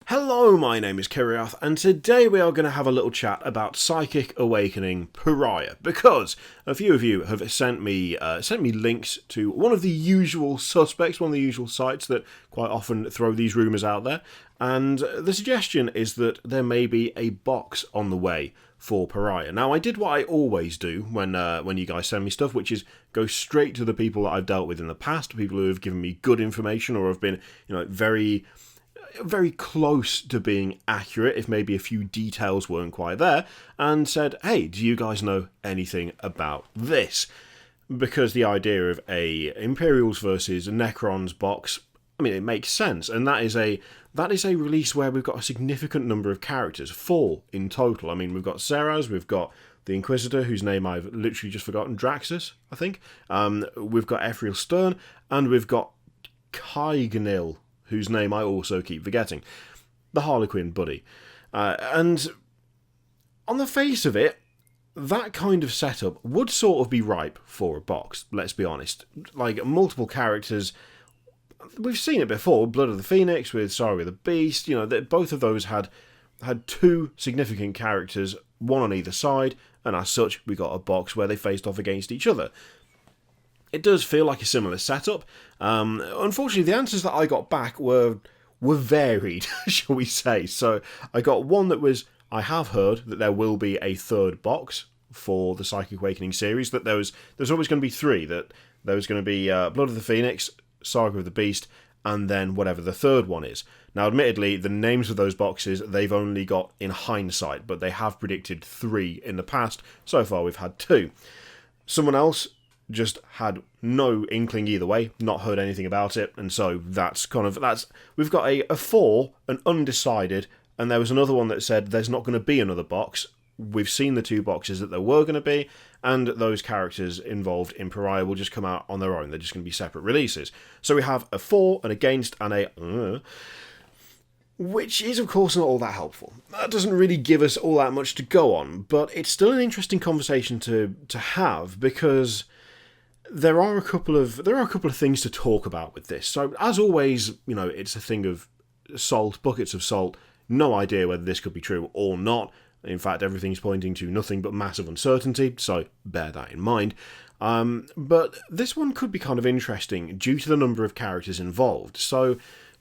Hello, my name is Pariah, and today we are going to have a little chat about Psychic Awakening Pariah, because a few of you have sent me links to one of the usual suspects, one of the usual sites that quite often throw these rumours out there, and the suggestion is that there may be a box on the way for Pariah. Now, I did what I always do when you guys send me stuff, which is go straight to the people that I've dealt with in the past, people who have given me good information or have been, very close to being accurate, if maybe a few details weren't quite there, and said, hey, do you guys know anything about this? Because the idea of a Imperials versus Necrons box, I mean, it makes sense, and that is a release where we've got a significant number of characters, 4 in total. I mean, we've got Seraz, we've got the Inquisitor, whose name I've literally just forgotten, Draxus, I think. We've got Ephriel Stern, and we've got Kaignil, whose name I also keep forgetting. The Harlequin buddy. And on the face of it, that kind of setup would sort of be ripe for a box, let's be honest. Like, multiple characters, we've seen it before, Blood of the Phoenix with Saga the Beast, both of those had 2 significant characters, one on either side, and as such, we got a box where they faced off against each other. It does feel like a similar setup. Unfortunately, the answers that I got back were varied, shall we say. So I got one that was, I have heard that there will be a 3rd box for the Psychic Awakening series, that there's always going to be 3, that there was going to be Blood of the Phoenix, Saga of the Beast, and then whatever the 3rd one is. Now, admittedly, the names of those boxes, they've only got in hindsight, but they have predicted 3 in the past. So far, we've had 2. Someone else just had no inkling either way, not heard anything about it, and so we've got a 4, an undecided, and there was another one that said there's not going to be another box. We've seen the 2 boxes that there were going to be, and those characters involved in Pariah will just come out on their own. They're just going to be separate releases. So we have a for, an against, and a which is, of course, not all that helpful. That doesn't really give us all that much to go on, but it's still an interesting conversation to have, because there are a couple of things to talk about with this. So, as always, it's a thing of salt, buckets of salt. No idea whether this could be true or not. In fact, everything's pointing to nothing but massive uncertainty, so bear that in mind. But this one could be kind of interesting due to the number of characters involved. So,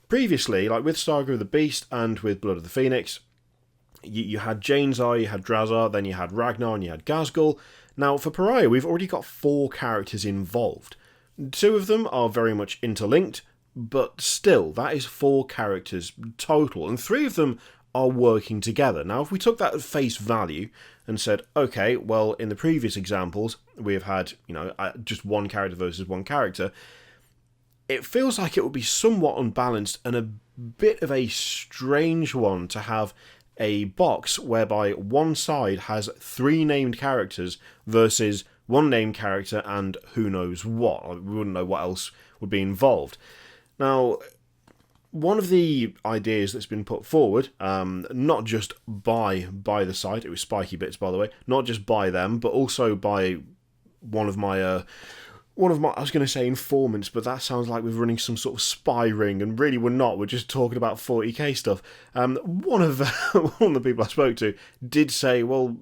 previously, like with Saga of the Beast and with Blood of the Phoenix, you had Janezar, you had Drazar, then you had Ragnar, and you had Ghazghkull. Now, for Pariah, we've already got 4 characters involved. 2 of them are very much interlinked, but still, that is 4 characters total, and 3 of them are working together. Now, if we took that at face value and said, okay, well, in the previous examples, we have had, just 1 character versus 1 character, it feels like it would be somewhat unbalanced and a bit of a strange one to have a box whereby one side has 3 named characters versus 1 named character and who knows what. We wouldn't know what else would be involved. Now, one of the ideas that's been put forward, not just by the site, it was Spiky Bits, by the way, not just by them, but also by one of my, I was going to say informants, but that sounds like we're running some sort of spy ring, and really we're not. We're just talking about 40k stuff. One of the people I spoke to did say, well,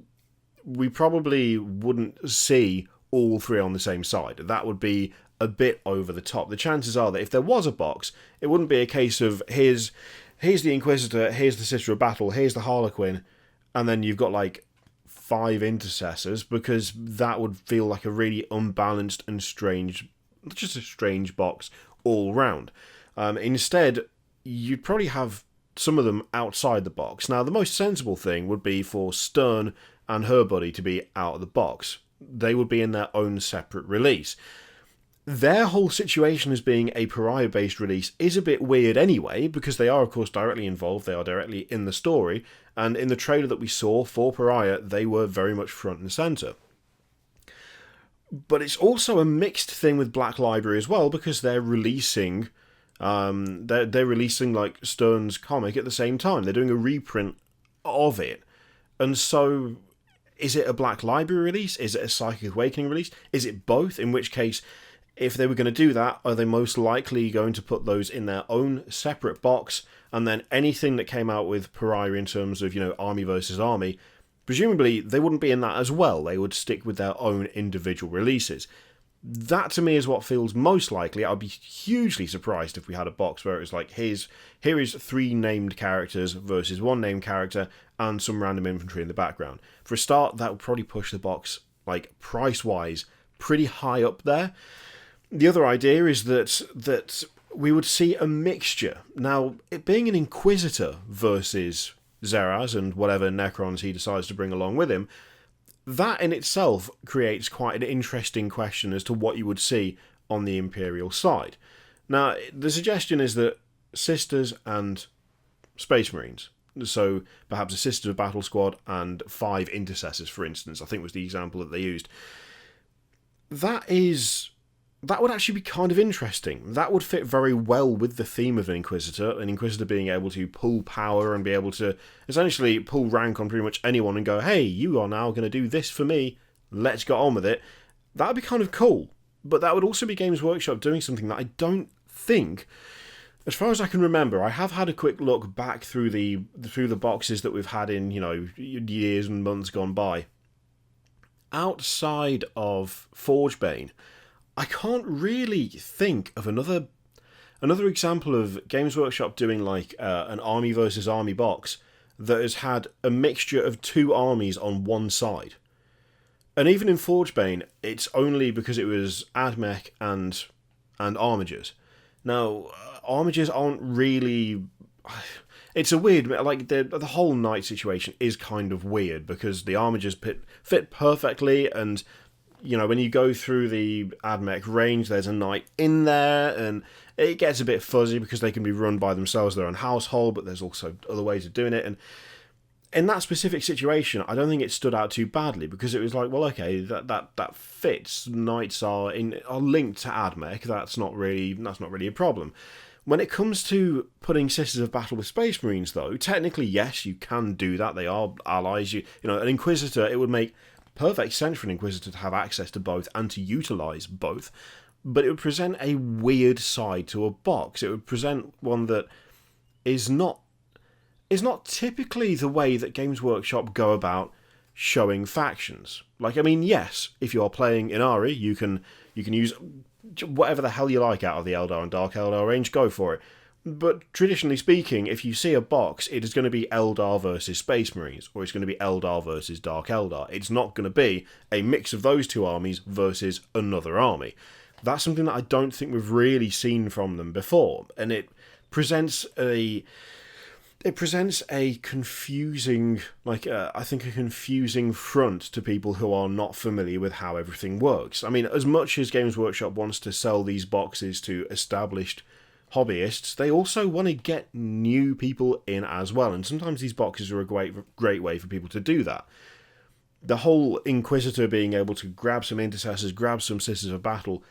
we probably wouldn't see all 3 on the same side. That would be a bit over the top. The chances are that if there was a box, it wouldn't be a case of here's the Inquisitor, here's the Sister of Battle, here's the Harlequin, and then you've got like 5 intercessors, because that would feel like a really unbalanced and strange box all round. Instead, you'd probably have some of them outside the box. Now, the most sensible thing would be for Stern and her buddy to be out of the box. They would be in their own separate release. Their whole situation as being a Pariah-based release is a bit weird anyway, because they are, of course, directly involved, they are directly in the story, and in the trailer that we saw for Pariah, they were very much front and centre. But it's also a mixed thing with Black Library as well, because they're releasing they're releasing like Stern's comic at the same time. They're doing a reprint of it. And so, is it a Black Library release? Is it a Psychic Awakening release? Is it both? In which case, If they were going to do that, are they most likely going to put those in their own separate box, and then anything that came out with Pariah in terms of, army versus army, presumably they wouldn't be in that as well. They would stick with their own individual releases. That to me is what feels most likely. I'd be hugely surprised if we had a box where it was like, here is 3 named characters versus 1 named character and some random infantry in the background. For a start, that would probably push the box, like, price-wise, pretty high up there. The other idea is that we would see a mixture. Now, it being an Inquisitor versus Zeraz and whatever Necrons he decides to bring along with him, that in itself creates quite an interesting question as to what you would see on the Imperial side. Now, the suggestion is that Sisters and Space Marines, so perhaps a Sisters of Battle squad and 5 Intercessors, for instance, I think was the example that they used. That would actually be kind of interesting. That would fit very well with the theme of an Inquisitor being able to pull power and be able to essentially pull rank on pretty much anyone and go, hey, you are now going to do this for me, let's get on with it. That would be kind of cool. But that would also be Games Workshop doing something that I don't think, as far as I can remember, I have had a quick look back through the boxes that we've had in, years and months gone by. Outside of Forgebane, I can't really think of another example of Games Workshop doing like an army versus army box that has had a mixture of 2 armies on one side. And even in Forgebane, it's only because it was Admech and Armigers. Now, Armigers aren't really... It's a weird... Like, the whole knight situation is kind of weird because the Armigers fit perfectly, and when you go through the Admech range, there's a knight in there, and it gets a bit fuzzy because they can be run by themselves, their own household, but there's also other ways of doing it. And in that specific situation, I don't think it stood out too badly because it was like, well, okay, that fits. Knights are linked to Admech. That's not really a problem. When it comes to putting Sisters of Battle with Space Marines, though, technically, yes, you can do that. They are allies. An Inquisitor, it would make perfect sense for an Inquisitor to have access to both and to utilise both, but it would present a weird side to a box. It would present one that is not typically the way that Games Workshop go about showing factions. Like, I mean, yes, if you're playing Inari, you can use whatever the hell you like out of the Eldar and Dark Eldar range, go for it. But traditionally speaking, if you see a box, it is going to be Eldar versus Space Marines, or it's going to be Eldar versus Dark Eldar. It's not going to be a mix of those 2 armies versus another army. That's something that I don't think we've really seen from them before, and it presents a confusing, I think a confusing front to people who are not familiar with how everything works. I mean, as much as Games Workshop wants to sell these boxes to established hobbyists, they also want to get new people in as well, and sometimes these boxes are a great way for people to do that. The whole Inquisitor being able to grab some Intercessors, grab some Sisters of Battle,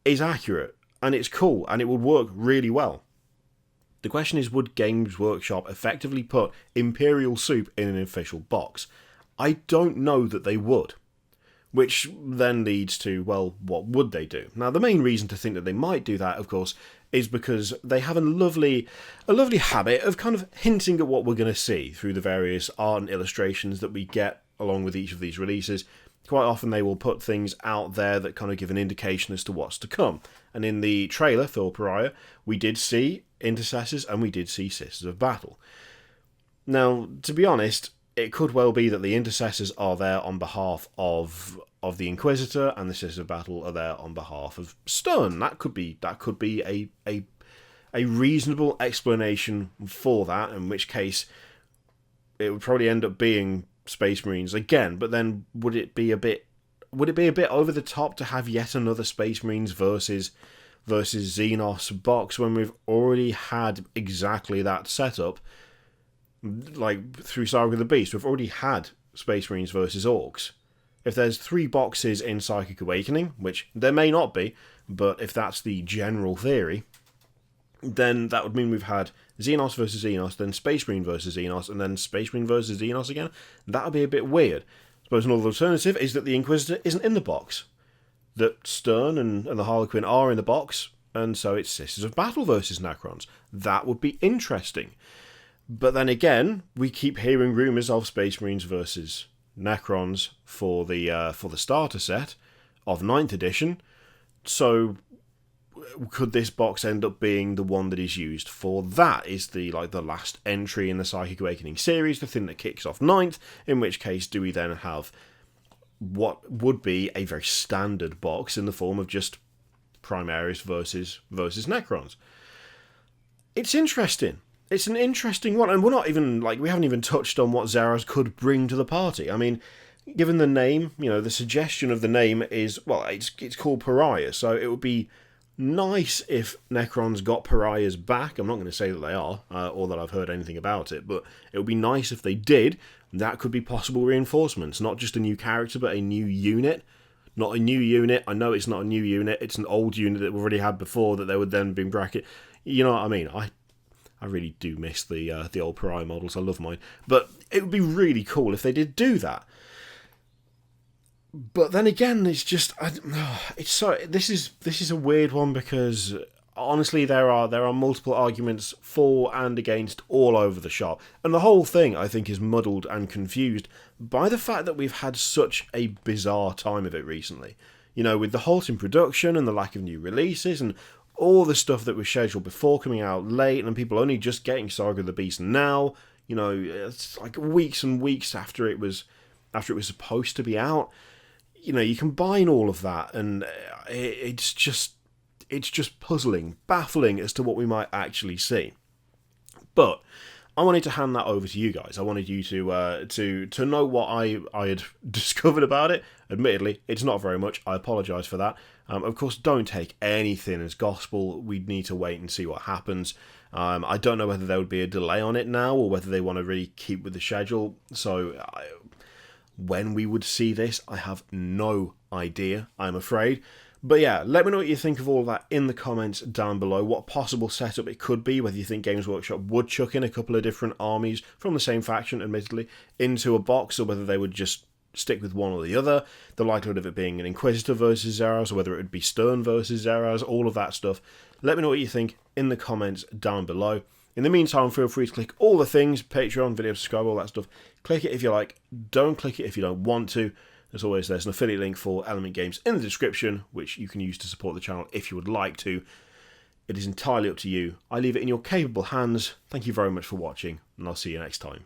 is accurate, and it's cool, and it would work really well. The question is, would Games Workshop effectively put Imperial soup in an official box? I don't know that they would. Which then leads to, well, what would they do? Now, the main reason to think that they might do that, of course, is because they have a lovely habit of kind of hinting at what we're going to see through the various art and illustrations that we get along with each of these releases. Quite often they will put things out there that kind of give an indication as to what's to come. And in the trailer for Pariah, we did see Intercessors and we did see Sisters of Battle. Now, to be honest, it could well be that the Intercessors are there on behalf of the Inquisitor, and the Sisters of Battle are there on behalf of Stun. That could be a reasonable explanation for that, in which case it would probably end up being Space Marines again. But then would it be a bit over the top to have yet another Space Marines versus Xenos box when we've already had exactly that setup? Like through Saga of the Beast, we've already had Space Marines versus Orcs. If there's 3 boxes in Psychic Awakening, which there may not be, but if that's the general theory, then that would mean we've had Xenos versus Xenos, then Space Marine versus Xenos, and then Space Marine versus Xenos again. That would be a bit weird. I suppose another alternative is that the Inquisitor isn't in the box. that Stern and the Harlequin are in the box, and so it's Sisters of Battle versus Necrons. That would be interesting. But then again, we keep hearing rumours of Space Marines versus Necrons for the starter set of 9th edition. So could this box end up being the one that is used for that? Is the last entry in the Psychic Awakening series, the thing that kicks off 9th? In which case, do we then have what would be a very standard box in the form of just Primaris versus Necrons? It's interesting. It's an interesting one, and we haven't even touched on what Xerath could bring to the party. I mean, given the name, the suggestion of the name is, it's called Pariah, so it would be nice if Necrons got Pariahs back. I'm not going to say that they are, or that I've heard anything about it, but it would be nice if they did. That could be possible reinforcements, not just a new character, but a new unit. Not a new unit. I know it's not a new unit. It's an old unit that we already had before that they would then be bracket. You know what I mean? I really do miss the old Pariah models. I love mine, but it would be really cool if they did do that. But then again, it's just this is a weird one, because honestly there are multiple arguments for and against all over the shop, and the whole thing I think is muddled and confused by the fact that we've had such a bizarre time of it recently. With the halt in production and the lack of new releases and all the stuff that was scheduled before coming out late, and people only just getting Saga of the Beast now. It's like weeks and weeks after it was supposed to be out. You combine all of that, and it's just puzzling, baffling as to what we might actually see. But I wanted to hand that over to you guys. I wanted you to know what I had discovered about it. Admittedly, it's not very much. I apologise for that. Of course, don't take anything as gospel. We'd need to wait and see what happens. I don't know whether there would be a delay on it now, or whether they want to really keep with the schedule. So when we would see this, I have no idea, I'm afraid. But yeah, let me know what you think of all of that in the comments down below. What possible setup it could be, whether you think Games Workshop would chuck in a couple of different armies from the same faction, admittedly, into a box, or whether they would just stick with one or the other. The likelihood of it being an Inquisitor versus Xerath, or whether it would be Stern versus Xerath, all of that stuff. Let me know what you think in the comments down below. In the meantime, feel free to click all the things, Patreon, video, subscribe, all that stuff. Click it if you like, don't click it if you don't want to. As always, there's an affiliate link for Element Games in the description, which you can use to support the channel if you would like to. It is entirely up to you. I leave it in your capable hands. Thank you very much for watching, and I'll see you next time.